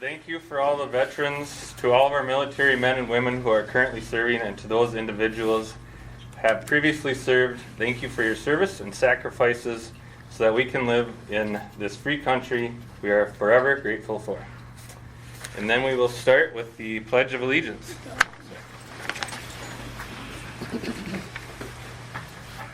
Thank you for all the veterans, to all of our military men and women who are currently serving, and to those individuals who have previously served. Thank you for your service and sacrifices so that we can live in this free country we are forever grateful for. And then we will start with the Pledge of Allegiance.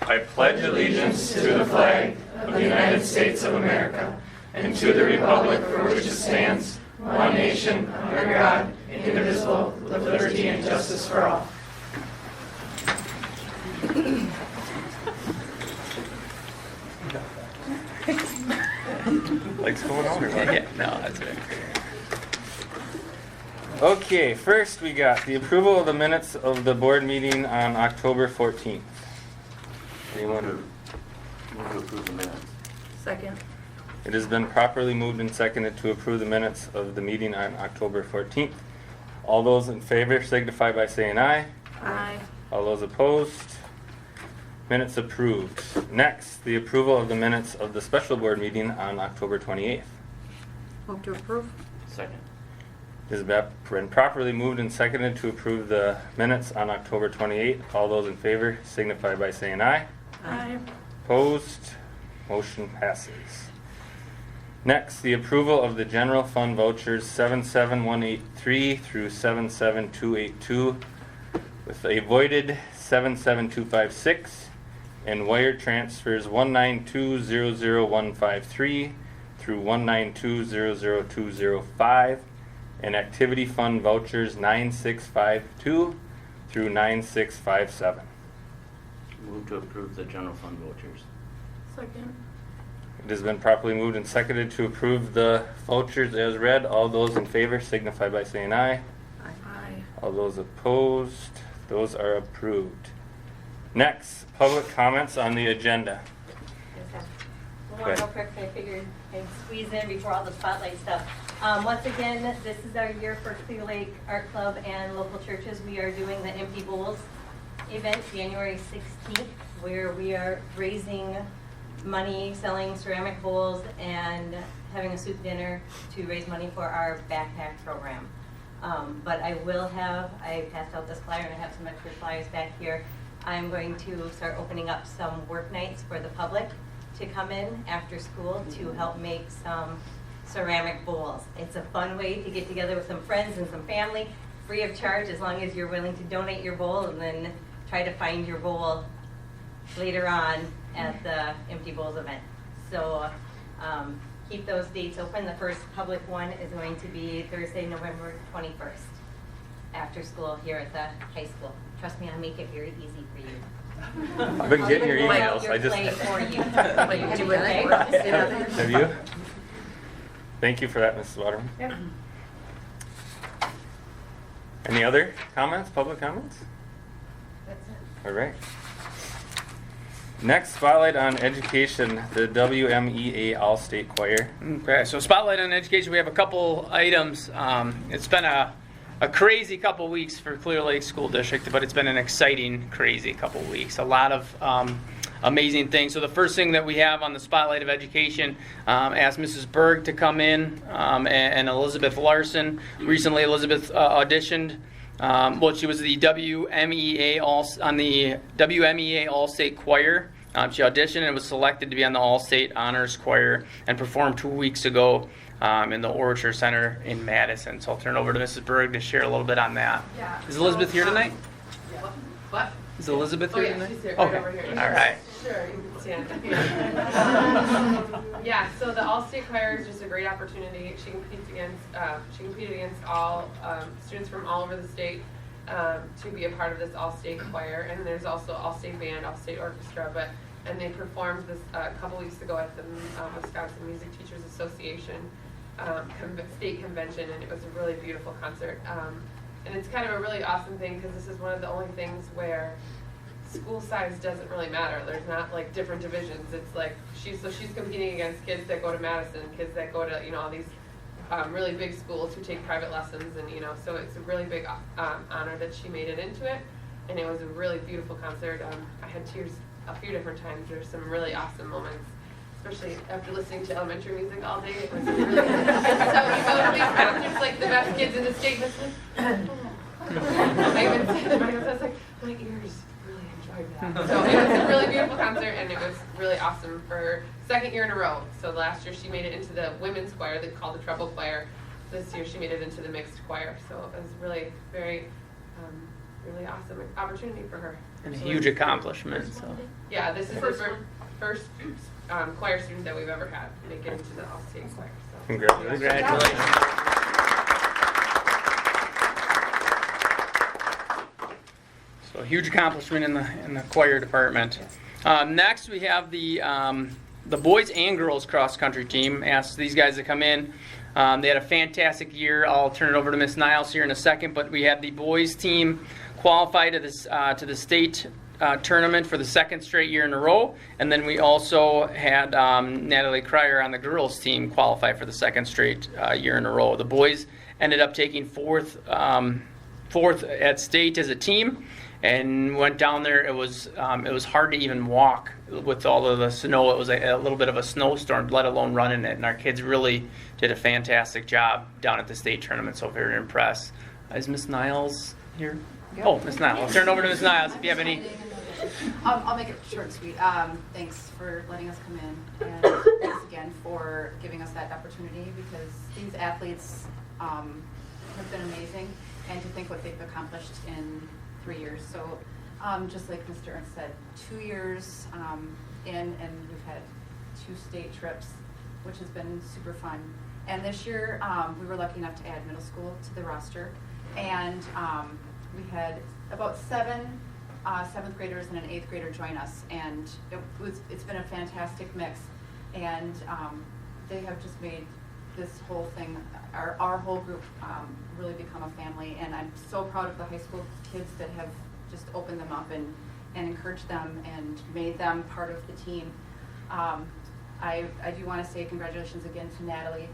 I pledge allegiance to the flag of the United States of America and to the republic for which it stands, one nation, under God, indivisible, with liberty and justice for all. Lights going on or what? Yeah, no, that's right. Okay, first we got the approval of the minutes of the board meeting on October 14th. Anyone? Move to approve the minutes. Second. It has been properly moved and seconded to approve the minutes of the meeting on October 14th. All those in favor signify by saying aye. Aye. All those opposed? Minutes approved. Next, the approval of the minutes of the special board meeting on October 28th. Move to approve. Second. It has been properly moved and seconded to approve the minutes on October 28th. All those in favor signify by saying aye. Aye. Opposed? Motion passes. Next, the approval of the general fund vouchers 77183 through 77282 with a voided 77256 and wire transfers 192-00153 through 192-00205 and activity fund vouchers 9652 through 9657. Move to approve the general fund vouchers. Second. It has been properly moved and seconded to approve the vouchers as read. All those in favor signify by saying aye. Aye. All those opposed, those are approved. Next, public comments on the agenda. Well, real quick, I figured I'd squeeze in before all the spotlight stuff. Once again, this is our year for Clear Lake Art Club and local churches. We are doing the Empty Bowls event January 16th, where we are raising money, selling ceramic bowls, and having a soup dinner to raise money for our backpack program. But I passed out this flyer and I have some extra flyers back here. I'm going to start opening up some work nights for the public to come in after school to help make some ceramic bowls. It's a fun way to get together with some friends and some family, free of charge, as long as you're willing to donate your bowl and then try to find your bowl later on at the Empty Bowls event. So keep those dates open. The first public one is going to be Thursday, November 21st, after school here at the high school. Trust me, I'll make it very easy for you. I've been getting your emails. I just for you. Like, do it. Okay? have you? Thank you for that, Mrs. Waterman. Yep. Any other comments? Public comments? That's it. All right. Next, spotlight on education, the WMEA All-State Choir. Okay, so spotlight on education. We have a couple items. It's been a crazy couple weeks for Clear Lake School District, but it's been an exciting, crazy couple weeks. A lot of amazing things. So the first thing that we have on the spotlight of education, asked Mrs. Berg to come in, and Elizabeth Larson. Recently, Elizabeth auditioned. She was the WMEA All-State Choir. She auditioned and was selected to be on the All-State Honors Choir and performed 2 weeks ago in the Orature Center in Madison. So I'll turn it over to Mrs. Berg to share a little bit on that. Yeah. Is Elizabeth here tonight? Yeah. What? Is Elizabeth here tonight? She's here, Okay. right over here. All right. Sure, you can stand. Yeah, so the All-State Choir is just a great opportunity. She competed against all students from all over the state to be a part of this All-State Choir. And there's also All-State Band, All-State Orchestra, and they performed this a couple weeks ago at the Wisconsin Music Teachers Association state convention, and it was a really beautiful concert. And it's kind of a really awesome thing because this is one of the only things where school size doesn't really matter. There's not like different divisions. It's like she's competing against kids that go to Madison, kids that go to all these really big schools who take private lessons, and so it's a really big honor that she made it into it, and it was a really beautiful concert. I had tears a few different times. There's some really awesome moments, especially after listening to elementary music all day. It was really so you go to these concerts kids in the state listening. I even said to my husband, I was like, my ears really enjoyed that. So it was a really beautiful concert, and it was really awesome for her second year in a row. So last year she made it into the women's choir, they called the treble choir. This year she made it into the mixed choir. So it was really very, really awesome opportunity for her. And a huge accomplishment. So. Yeah, this is the first choir student that we've ever had make it into the all-state choir. So. Congratulations. So a huge accomplishment in the choir department. Next, we have the boys and girls cross country team. Asked these guys to come in. They had a fantastic year. I'll turn it over to Miss Niles here in a second. But we had the boys team qualify to the state tournament for the second straight year in a row, and then we also had Natalie Cryer on the girls team qualify for the second straight year in a row. The boys ended up taking fourth at state as a team. And went down there. It was hard to even walk with all of the snow. It was a little bit of a snowstorm, let alone running it. And our kids really did a fantastic job down at the state tournament. So very impressed. Is Miss Niles here? Yep. Oh, Miss Niles. I'll turn it over to Miss Niles if you have any. I'll make it short and sweet. Thanks for letting us come in, and thanks again for giving us that opportunity, because these athletes have been amazing, and to think what they've accomplished in 3 years. So just like Mr. Ernst said, 2 years in, and we've had 2 state trips, which has been super fun. And this year we were lucky enough to add middle school to the roster, and we had about 7 7th graders and an 8th grader join us, and it's been a fantastic mix, and they have just made this whole thing, our whole group, really become a family. And I'm so proud of the high school kids that have just opened them up and encouraged them and made them part of the team. I do want to say congratulations again to Natalie.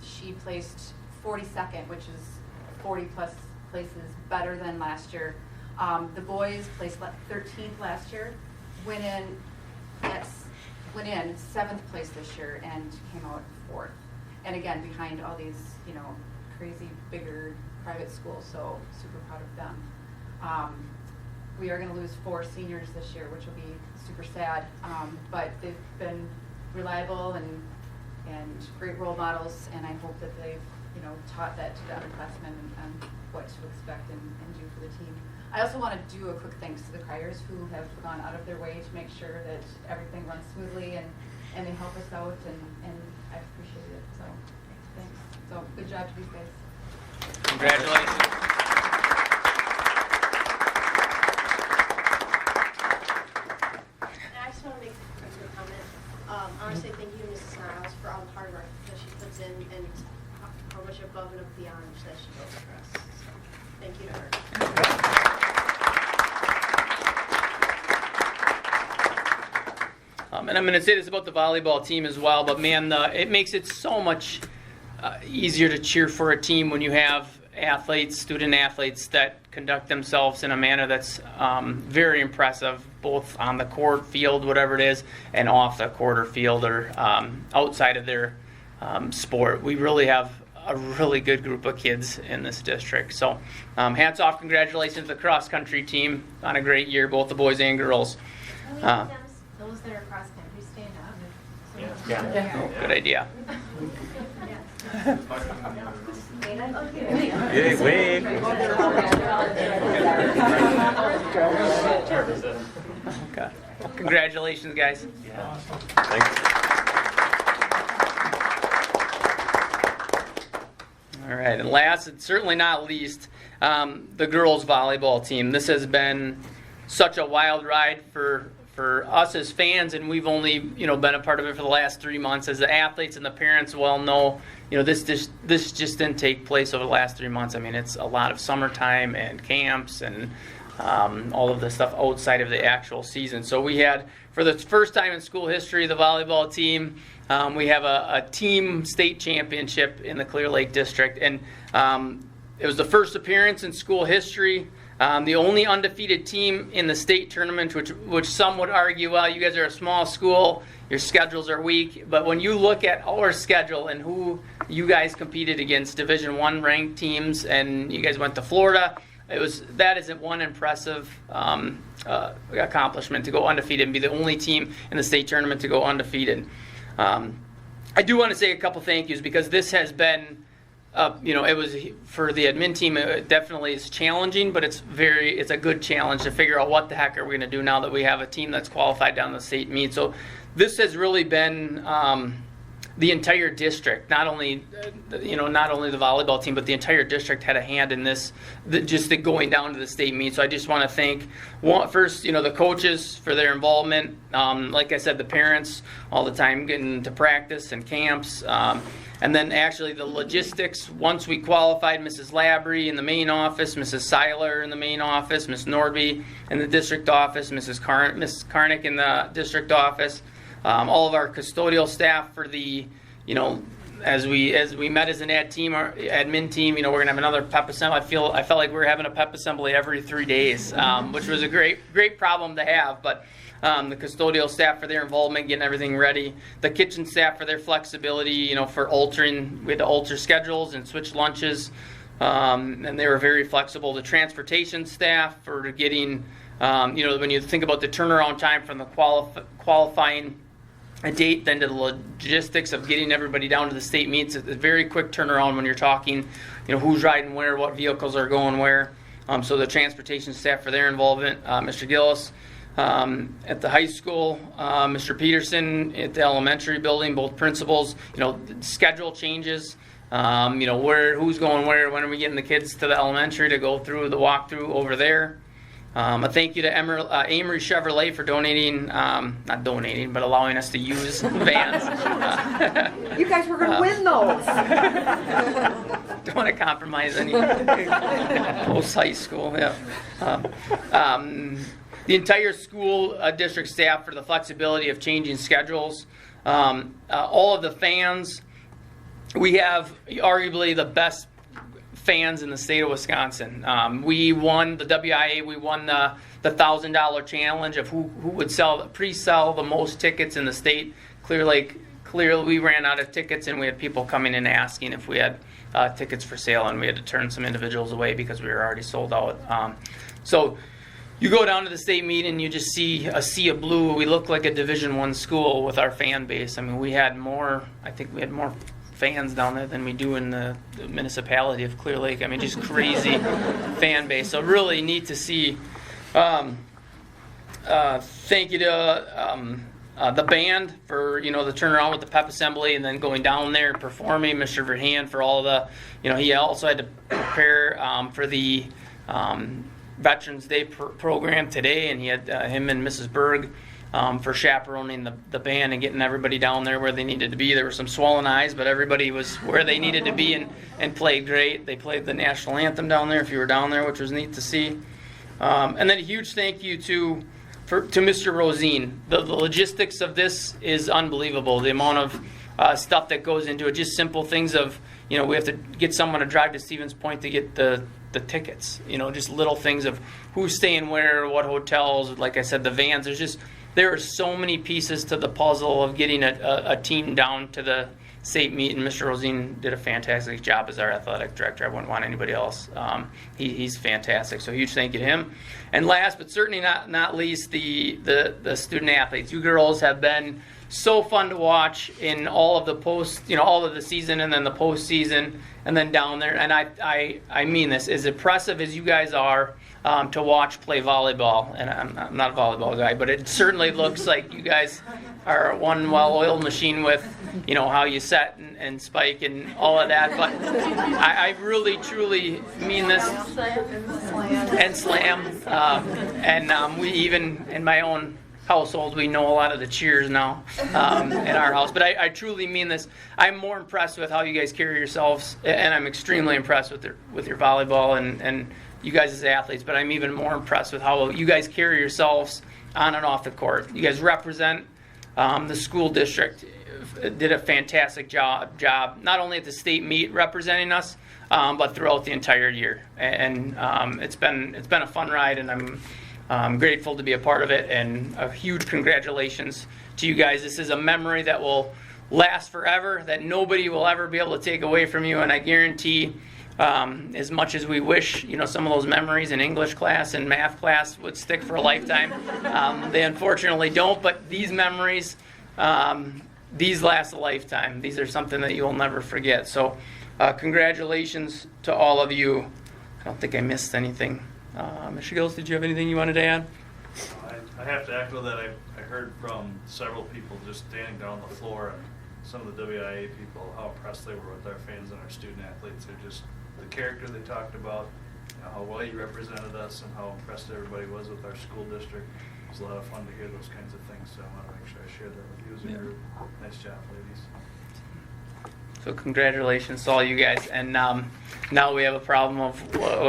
She placed 42nd, which is 40 plus places better than last year. The boys placed 13th last year, went in 7th place this year and came out 4th. And again, behind all these, crazy, bigger private schools, so super proud of them. We are going to lose 4 seniors this year, which will be super sad, but they've been reliable and great role models, and I hope that they've, taught that to the underclassmen and what to expect and do for the team. I also want to do a quick thanks to the Cryers, who have gone out of their way to make sure that everything runs smoothly, and they help us out, and I appreciate it. So thanks. So good job to these guys. Congratulations. I just want to make a quick comment. I want to say thank you to Mrs. Niles for all the hard work that she puts in and how much above and beyond that she does for us. So thank you to her. And I'm going to say this about the volleyball team as well, but man, it makes it so much easier to cheer for a team when you have student athletes that conduct themselves in a manner that's very impressive, both on the court, field, whatever it is, and off the court or field or outside of their sport. We really have a really good group of kids in this district. So hats off, congratulations to the cross-country team on a great year, both the boys and girls. Those that are cross country, stand up. Yeah. Good idea. Yay, wave. Okay. Congratulations, guys. Thanks. All right, and last, and certainly not least, the girls volleyball team. This has been such a wild ride for us as fans, and we've only been a part of it for the last 3 months. As the athletes and the parents well know, this just didn't take place over the last 3 months. I mean, it's a lot of summertime and camps and all of the stuff outside of the actual season. So we had, for the first time in school history, the volleyball team, we have a team state championship in the Clear Lake District, and it was the first appearance in school history. The only undefeated team in the state tournament, which some would argue, well, you guys are a small school, your schedules are weak. But when you look at our schedule and who You guys competed against Division I ranked teams, and you guys went to Florida. That is one impressive accomplishment, to go undefeated and be the only team in the state tournament to go undefeated. I do want to say a couple thank yous, because this has been, it was for the admin team. It definitely is challenging, but it's a good challenge to figure out what the heck are we going to do now that we have a team that's qualified down the state meet. So this has really been the entire district, not only the volleyball team, but the entire district had a hand in this, just the going down to the state meet. So I just want to thank first, the coaches for their involvement. Like I said, the parents all the time getting to practice and camps. And then actually the logistics, once we qualified, Mrs. Labrie in the main office, Mrs. Seiler in the main office, Ms. Nordby in the district office, Ms. Karnick in the district office. All of our custodial staff for the, as we met as an admin team, we're gonna have another pep assembly. I felt like we were having a pep assembly every 3 days, which was a great problem to have. But the custodial staff for their involvement, getting everything ready. The kitchen staff for their flexibility, for altering. We had to alter schedules and switch lunches, and they were very flexible. The transportation staff for getting, when you think about the turnaround time from the qualifying a date, then to the logistics of getting everybody down to the state meets, it's a very quick turnaround when you're talking, who's riding where, what vehicles are going where. So the transportation staff for their involvement, Mr. Gillis at the high school, Mr. Peterson at the elementary building, both principals. Schedule changes. Who's going where, when are we getting the kids to the elementary to go through the walkthrough over there. A thank you to Amory Chevrolet for donating, not donating, but allowing us to use vans. You guys were going to win those. Don't want to compromise any post high school. Yeah. The entire school district staff for the flexibility of changing schedules. All of the fans. We have arguably the best fans in the state of Wisconsin. We won the WIA. We won the $1,000 challenge of who would pre-sell the most tickets in the state. Clearly, we ran out of tickets, and we had people coming in asking if we had tickets for sale, and we had to turn some individuals away because we were already sold out. So you go down to the state meet and you just see a sea of blue. We look like a Division I school with our fan base. I mean, I think we had more fans down there than we do in the municipality of Clear Lake. I mean, just crazy fan base. So really neat to see. Thank you to the band for the turnaround with the pep assembly and then going down there and performing. Mr. Verhan for all the, he also had to prepare for the Veterans Day program today, and he had him and Mrs. Berg for chaperoning the band and getting everybody down there where they needed to be. There were some swollen eyes, but everybody was where they needed to be and played great. They played the national anthem down there, if you were down there, which was neat to see. And then a huge thank you to Mr. Rosine. The logistics of this is unbelievable. The amount of stuff that goes into it, just simple things of, we have to get someone to drive to Stevens Point to get the tickets. Just little things of who's staying where, what hotels, like I said, the vans. There are so many pieces to the puzzle of getting a team down to the state meet, and Mr. Rosine did a fantastic job as our athletic director. I wouldn't want anybody else. He's fantastic, so huge thank you to him. And last but certainly not least, the student athletes. You girls have been so fun to watch in all of the all of the season and then the postseason and then down there. And I mean this, as impressive as you guys are to watch play volleyball, and I'm not a volleyball guy, but it certainly looks like you guys are one well-oiled machine with, how you set and spike and all of that. But I really, truly mean this. And slam. And we even, in my own household, we know a lot of the cheers now in our house. But I truly mean this. I'm more impressed with how you guys carry yourselves, and I'm extremely impressed with your volleyball and you guys as athletes, but I'm even more impressed with how you guys carry yourselves on and off the court. You guys represent the school district. Did a fantastic job, not only at the state meet representing us, but throughout the entire year. And it's been a fun ride, and I'm grateful to be a part of it. And a huge congratulations to you guys. This is a memory that will last forever, that nobody will ever be able to take away from you. And I guarantee, as much as we wish, some of those memories in English class and math class would stick for a lifetime, they unfortunately don't. But these memories, these last a lifetime. These are something that you'll never forget. So congratulations to all of you. I don't think I missed anything. Mr. Gills, did you have anything you wanted to add? I have to echo that. I heard from several people just standing down on the floor, and some of the WIA people, how impressed they were with our fans and our student athletes. They're just the character they talked about, how well you represented us, and how impressed everybody was with our school district. It was a lot of fun to hear those kinds of things, so I want to make sure I share that with you as a group. Nice job, ladies. So congratulations to all you guys. And now we have a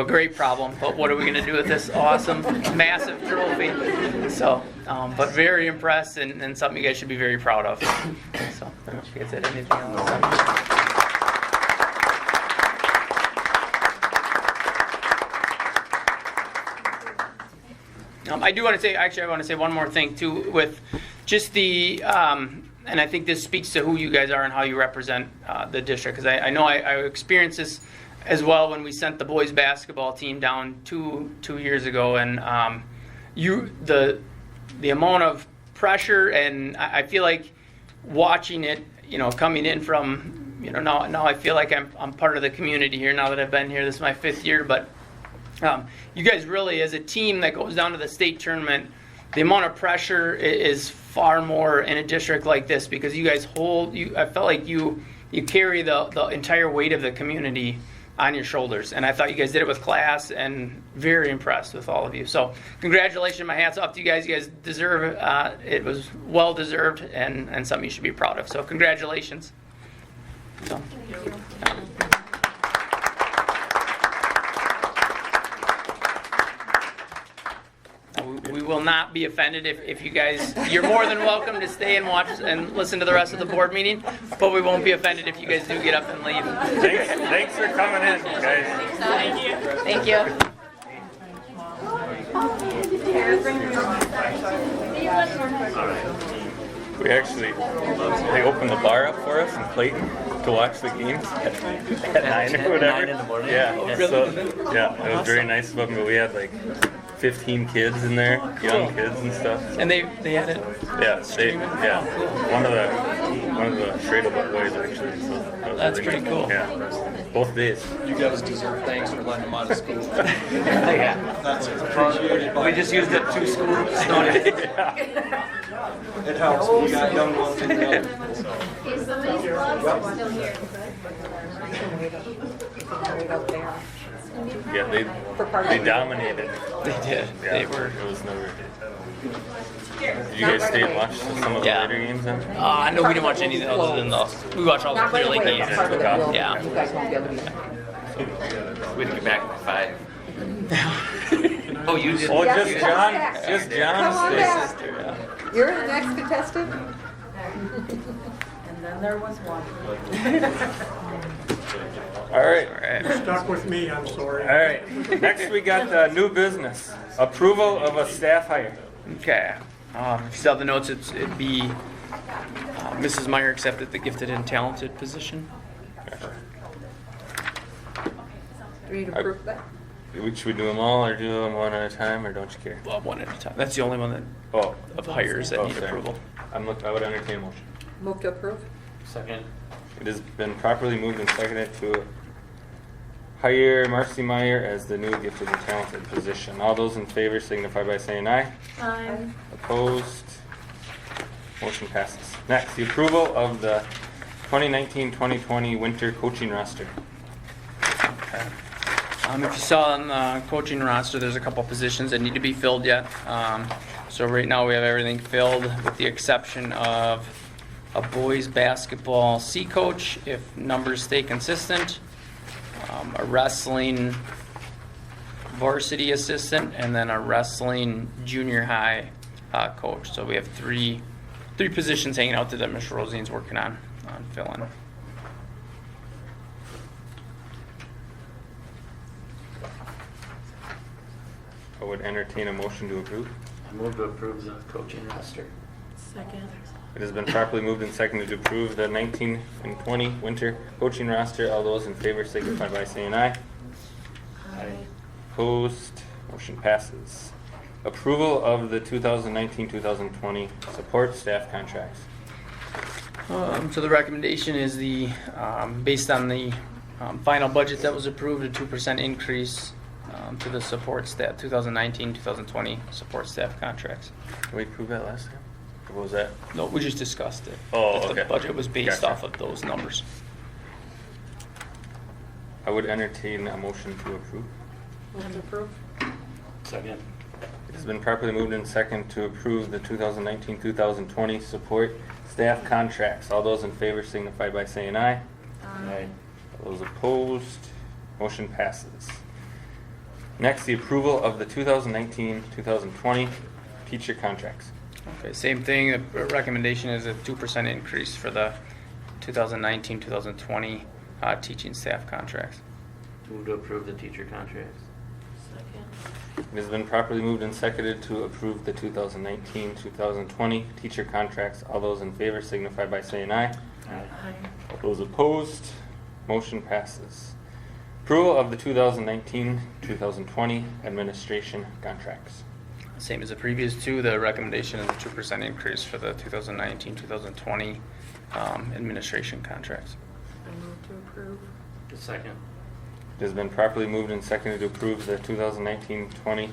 great problem, but what are we going to do with this awesome, massive trophy? So, but very impressed and something you guys should be very proud of. So, I don't know if you guys had anything else. I do want to say, actually, I want to say one more thing too, with just the, and I think this speaks to who you guys are and how you represent the district. Because I know I experienced this as well when we sent the boys basketball team down two years ago, and the amount of pressure, and I feel like watching it, coming in from, now I feel like I'm part of the community here now that I've been here. This is my 5th year, but you guys really, as a team that goes down to the state tournament, the amount of pressure is far more in a district like this, because you guys I felt like you carry the entire weight of the community on your shoulders. And I thought you guys did it with class, and very impressed with all of you. So congratulations, my hat's off to you guys. You guys deserve it. Was well deserved and something you should be proud of. So congratulations. So, we will not be offended if you guys, you're more than welcome to stay and watch and listen to the rest of the board meeting, but we won't be offended if you guys do get up and leave. Thanks for coming in, guys. Thank you. We actually, they opened the bar up for us in Clayton to watch the games at 9 or whatever. 9 in the morning? Yeah, so, yeah, it was very nice of them, but we had like 15 kids in there, young kids and stuff. And they had it. Yeah, one of the Schrader boys actually. So That's pretty cool. Yeah, both days. You guys deserve thanks for letting them out of school. Yeah. That's appreciated. We just used it 2 schools. It helps. We got young ones in the other. Okay, some of these gloves are still here. Yeah, they dominated. They did. Yeah, They were. It was never. Did you guys stay and watch some of the later games then? No, we didn't watch anything other than we watched all the Clear Lake games. Yeah. You guys won't be able to. We had to get back by 5. Oh, you did. Oh, Yeah, just come John. back. Just Come John on back. stayed. You're the next contestant? And then there was one. All right. Stuck with me, I'm sorry. All right. Next we got new business. Approval of a staff hire. Okay. If you still have the notes, it'd be Mrs. Meyer accepted the gifted and talented position. Do we need to approve that? Should we do them all or do them one at a time, or don't you care? Well, one at a time. That's the only one that Oh, of hires that need sorry. approval. I would entertain a motion. Move to approve? Second. It has been properly moved and seconded to hire Marcy Meyer as the new gifted and talented position. All those in favor signify by saying aye. Opposed? Motion passes. Next, the approval of the 2019-2020 winter coaching roster. If you saw on the coaching roster, there's a couple positions that need to be filled yet. So right now we have everything filled with the exception of a boys basketball C coach if numbers stay consistent, a wrestling varsity assistant, and then a wrestling junior high coach. So we have three positions hanging out there that Ms. Rosine's working on filling. I would entertain a motion to approve. I move to approve the coaching roster. Second. It has been properly moved and seconded to approve the 19 and 20 winter coaching roster. All those in favor signify by saying aye. Aye. Opposed, motion passes. Approval of the 2019-2020 support staff contracts. So the recommendation is based on the final budget that was approved, a 2% increase to the support staff, 2019-2020 support staff contracts. Did we approve that last time? Or what was that? No, we just discussed it. Oh, That okay. The budget was based Gotcha. off of those numbers. I would entertain a motion to approve. Move to approve. Second. It has been properly moved and second to approve the 2019-2020 support staff contracts. All those in favor signify by saying aye. Aye. All those opposed, motion passes. Next, the approval of the 2019-2020 teacher contracts. Okay, same thing. The recommendation is a 2% increase for the 2019-2020 teaching staff contracts. Move to approve the teacher contracts. It has been properly moved and seconded to approve the 2019-2020 teacher contracts. All those in favor signify by saying aye. Aye. All those opposed, motion passes. Approval of the 2019-2020 administration contracts. Same as the previous two. The recommendation is a 2% increase for the 2019-2020 administration contracts. I move to approve. Second. It has been properly moved and seconded to approve the 2019-20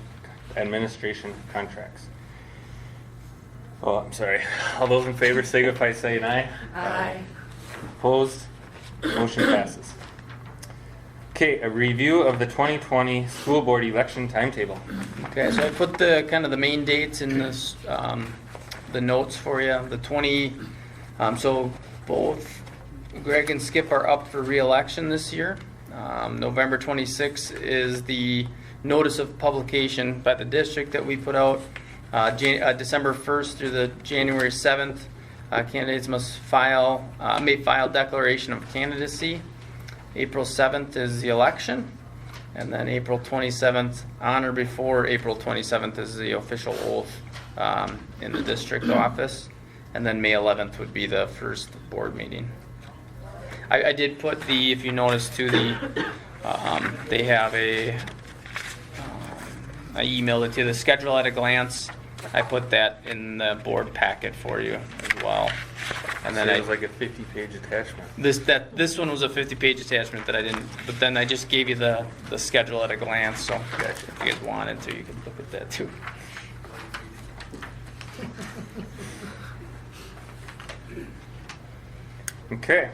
administration contracts. Oh, I'm sorry. All those in favor signify by saying aye. Aye. Opposed? Motion passes. Okay, a review of the 2020 school board election timetable. Okay, so I put the kind of the main dates in this, the notes for you. So both Greg and Skip are up for re-election this year. November 26th is the notice of publication by the district that we put out. December 1st through the January 7th, candidates may file declaration of candidacy. April 7th is the election, and then April 27th, on or before April 27th, is the official oath in the district office, and then May 11th would be the first board meeting. I did put if you notice too, they have I emailed it to you, the schedule at a glance. I put that in the board packet for you as well. And then it was like a 50-page attachment. this one was a 50-page attachment that I didn't, but then I just gave you the schedule at a glance, so if you guys wanted to, you could look at that too. Okay.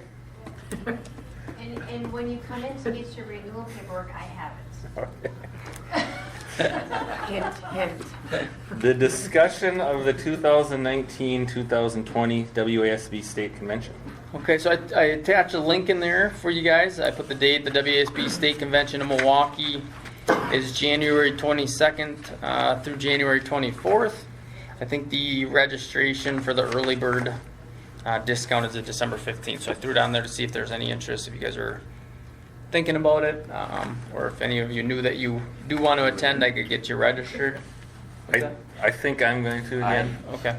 And when you come in to get your renewal paperwork, I have it. Hint, hint. The discussion of the 2019-2020 WASB State Convention. Okay, so I attached a link in there for you guys. I put the date. The WASB State Convention in Milwaukee is January 22nd through January 24th. I think the registration for the early bird discount is at December 15th. So I threw it on there to see if there's any interest, if you guys are thinking about it, or if any of you knew that you do want to attend, I could get you registered. I think I'm going to again. Okay.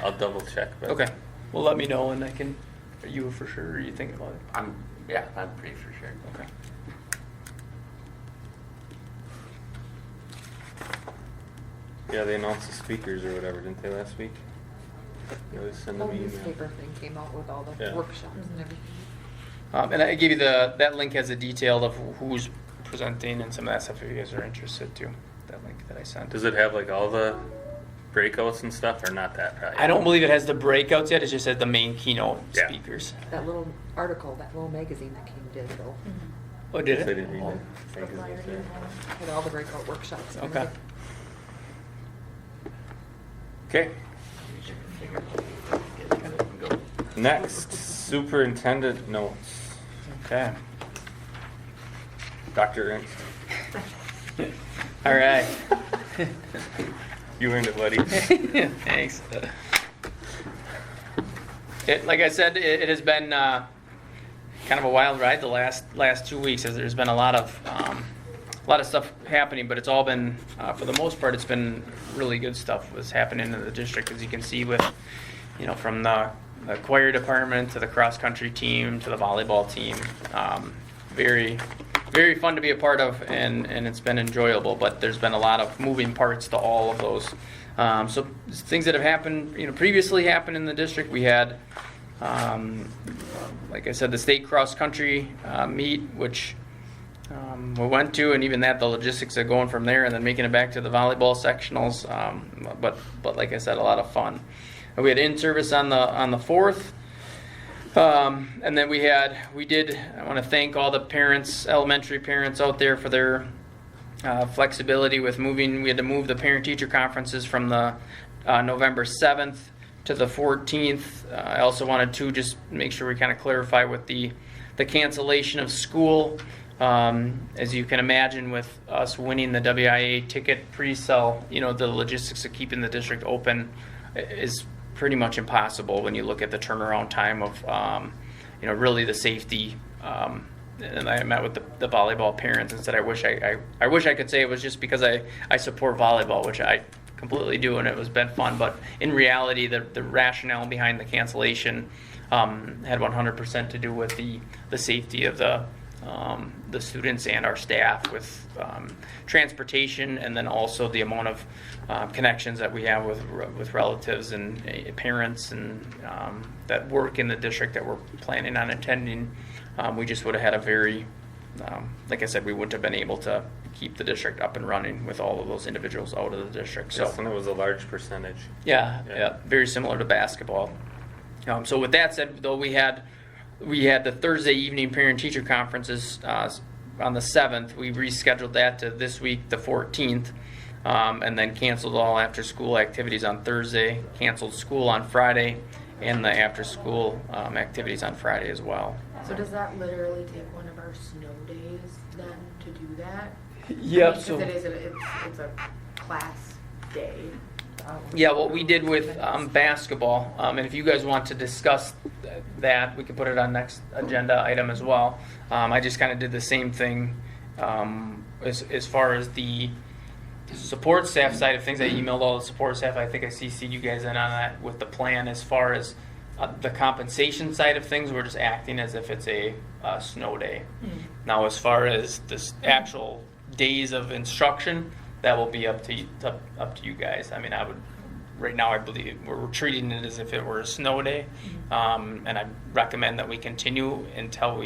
I'll double check. But Okay. Well, let me know, and I can. Are you for sure? Or are you thinking about it? I'm pretty for sure. Okay. Yeah, they announced the speakers or whatever, didn't they, last week? They always send them The email. newspaper thing came out with all the Yeah. workshops and everything. And I gave you that link has a detail of who's presenting and some of that stuff if you guys are interested too. That link that I sent. Does it have like all the breakouts and stuff, or not that? Probably? I don't believe it has the breakouts yet. It's just at the main keynote Yeah. speakers. That little article, that little magazine that came did though, Oh, did I it? didn't read it. Thank goodness, yeah. had all the breakout workshops and Okay. everything. Okay. Next, superintendent notes. Okay. Dr. Ernst. All right. You earned it, buddy. Thanks. Like I said, it has been kind of a wild ride the last 2 weeks, as there's been a lot of lot of stuff happening, but it's all been, for the most part, it's been really good stuff was happening in the district, as you can see with, from the choir department to the cross-country team to the volleyball team. Very, very fun to be a part of, and it's been enjoyable, but there's been a lot of moving parts to all of those. So things that have happened, previously happened in the district. We had, like I said, the state cross-country meet, which we went to, and even that, the logistics of going from there and then making it back to the volleyball sectionals. But like I said, a lot of fun. And we had in-service on the 4th. And then I want to thank all the parents, elementary parents out there for their flexibility with moving. We had to move the parent-teacher conferences from the November 7th to the 14th. I also wanted to just make sure we kind of clarify with the cancellation of school. As you can imagine, with us winning the WIA ticket pre-sale, the logistics of keeping the district open is pretty much impossible when you look at the turnaround time of, really the safety. And I met with the volleyball parents and said, I wish I could say it was just because I support volleyball, which I completely do, and it was been fun. But in reality, the rationale behind the cancellation had 100% to do with the safety of the students and our staff with transportation, and then also the amount of connections that we have with relatives and parents and that work in the district that we're planning on attending. We just would have had a very, like I said, we wouldn't have been able to keep the district up and running with all of those individuals out of the district. So, Yes, and it was a large percentage. Yeah, very similar to basketball. So with that said, though, we had the Thursday evening parent-teacher conferences on the 7th. We rescheduled that to this week, the 14th, and then canceled all after-school activities on Thursday, canceled school on Friday, and the after-school activities on Friday as well. So does that literally take one of our snow days then to do that? Yep. Because it's a class day. Yeah, what we did with basketball, and if you guys want to discuss that, we can put it on next agenda item as well. I just kind of did the same thing as far as the support staff side of things. I emailed all the support staff. I think I CC'd you guys in on that with the plan. As far as the compensation side of things, we're just acting as if it's a snow day. Mm-hmm. Now, as far as this actual days of instruction, that will be up to you guys. I mean, right now I believe we're treating it as if it were a snow day, and I recommend that we continue until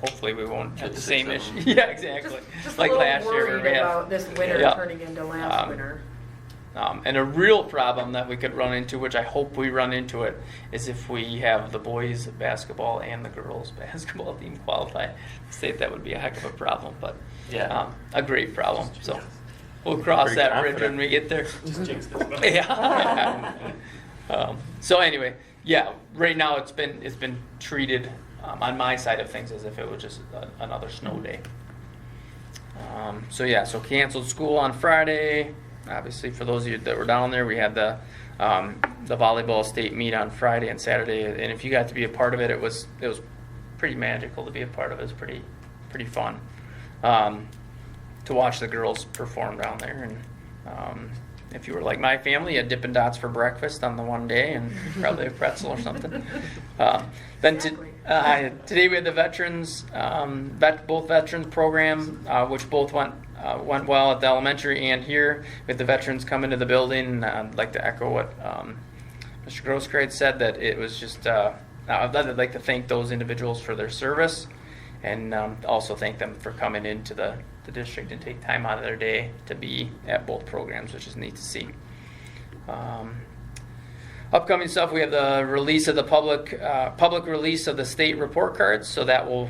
hopefully we won't have the same issue. Yeah, exactly. Just like a little last year, worried about this winter turning into last winter. And a real problem that we could run into, which I hope we run into it, is if we have the boys basketball and the girls basketball team qualify. State that would be a heck of a problem, but a great problem. So we'll cross that bridge when we get there. Yeah. So anyway, right now it's been treated on my side of things as if it was just another snow day. So canceled school on Friday. Obviously, for those of you that were down there, we had the volleyball state meet on Friday and Saturday, and if you got to be a part of it, it was pretty magical to be a part of. It was pretty fun to watch the girls perform down there. And if you were like my family, you had Dippin' Dots for breakfast on the one day and probably a pretzel or something. Then today we had the veterans, both veterans program, which both went well at the elementary and here with the veterans coming to the building. I'd like to echo what Mr. Grosskreitz said, that it was just, I'd like to thank those individuals for their service, and also thank them for coming into the district and take time out of their day to be at both programs, which is neat to see. Upcoming stuff, we have the release of the public release of the state report cards, so that will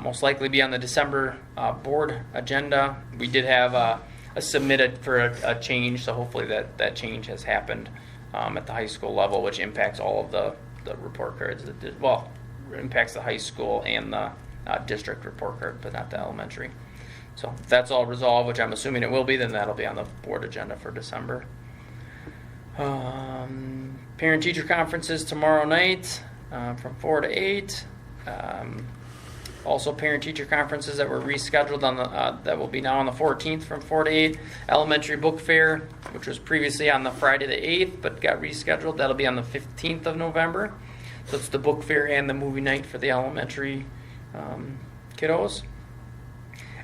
most likely be on the December board agenda. We did have a submitted for a change, so hopefully that change has happened at the high school level, which impacts all of the report cards. Impacts the high school and the district report card, but not the elementary. So if that's all resolved, which I'm assuming it will be, then that'll be on the board agenda for December. Parent-teacher conferences tomorrow night from 4 to 8. Also, parent-teacher conferences that were rescheduled on the that will be now on the 14th from 4 to 8. Elementary book fair, which was previously on the Friday the 8th, but got rescheduled. That'll be on the 15th of November. So it's the book fair and the movie night for the elementary kiddos.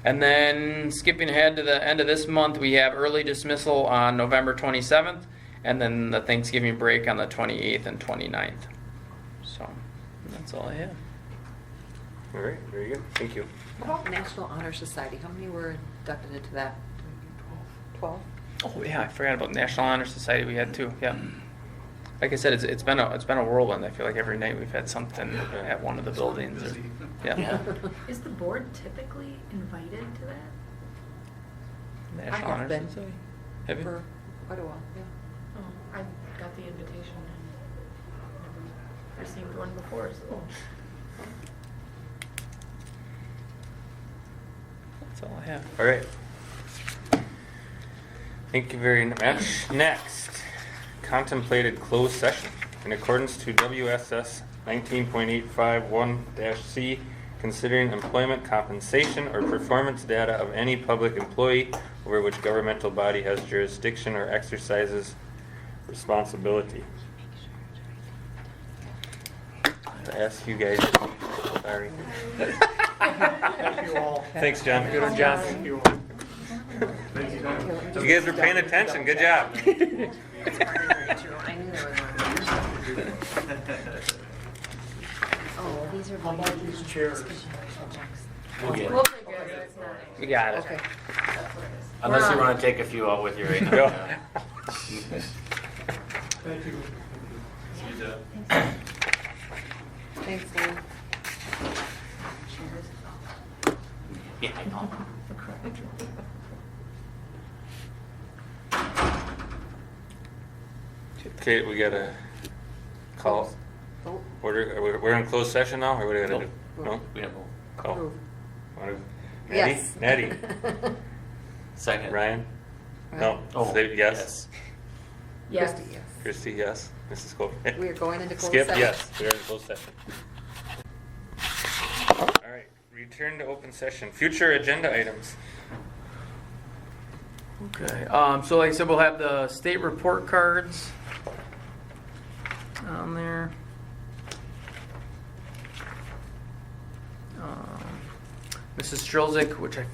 And then skipping ahead to the end of this month, we have early dismissal on November 27th, and then the Thanksgiving break on the 28th and 29th. So that's all I have. All right, very good. Thank you. How about National Honor Society? How many were inducted into that? 12? Oh yeah, I forgot about National Honor Society. We had two. Yeah. Like I said, it's been a whirlwind. I feel like every night we've had something at one of the buildings. Or, yeah. Is the board typically invited to that? National I have Honor been Society. Have you? for quite a while, yeah. Oh, I got the invitation and never received one before, so. That's all I have. All right. Thank you very much. Next, contemplated closed session. In accordance to WSS 19.851-C, considering employment compensation or performance data of any public employee over which governmental body has jurisdiction or exercises responsibility. I ask you guys. Sorry. Thank you all. Thanks, John. Good one, John. Thank you all. You guys are paying attention. Good job. Oh, these are. How about these chairs? We'll get We'll it. figure it out, it's not. We got it. Okay. Unless you want to take a few out with you right now. Go. Thank you. See you, Thanks, Lou. Yeah, I know. Okay, we gotta call Vote. order. We're in closed session now, or what do we gotta do? Nope. No? We have a Call. Approve. Wanna- Yes. Natty? second. Ryan? No. Oh, Say yes. Yes. Christie, yes. Christie, yes. Mrs. Colby? We are going into closed Skip, session. yes. We are in closed session. All right, return to open session. Future agenda items. Okay. So like I said, we'll have the state report cards on there. Mrs. Strelzik, which I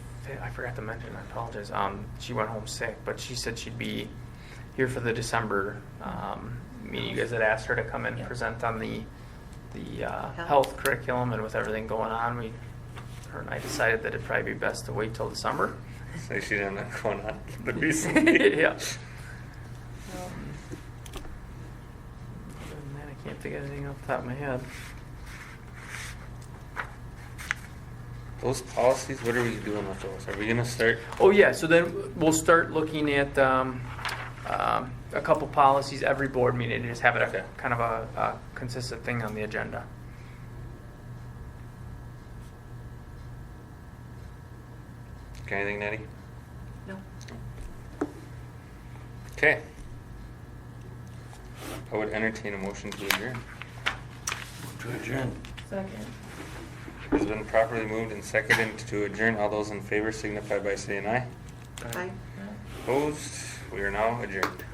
forgot to mention, I apologize. She went home sick, but she said she'd be here for the December meeting. You guys had asked her to come and present on the health curriculum, and with everything going on, her and I decided that it'd probably be best to wait till December. So she didn't have going on but recently. Yeah. Other than that, I can't think of anything off the top of my head. Those policies, what are we doing with those? Are we gonna start? Oh yeah, so then we'll start looking at a couple policies every board meeting and just have it Okay. kind of a consistent thing on the agenda. Okay, anything, Natty? No. Okay. I would entertain a motion to adjourn. To adjourn. Second. It's been properly moved and seconded to adjourn. All those in favor signify by saying aye. Aye. Opposed? We are now adjourned.